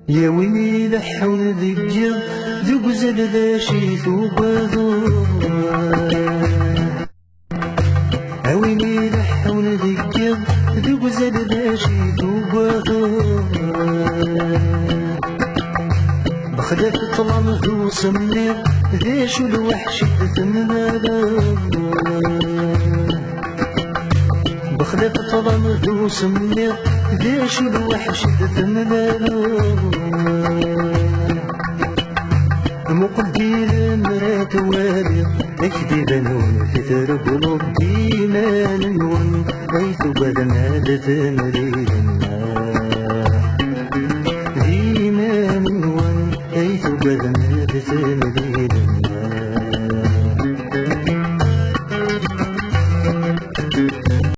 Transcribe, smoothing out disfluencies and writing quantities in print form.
يا ويلي لحون ذكر ذوق زل شي ثوب يا ويلي لحون ذكر ذوق زل شي ثوب بخدت طلم ذو سمير ذيش الوحش تمنالا بخدت طلم ذو سمير ذيش الوحش تمنالا مقدير مرات والي اكدب نون في تربلو ديما نون حيث بدنا دثمرينا ديما نون حيث بدنا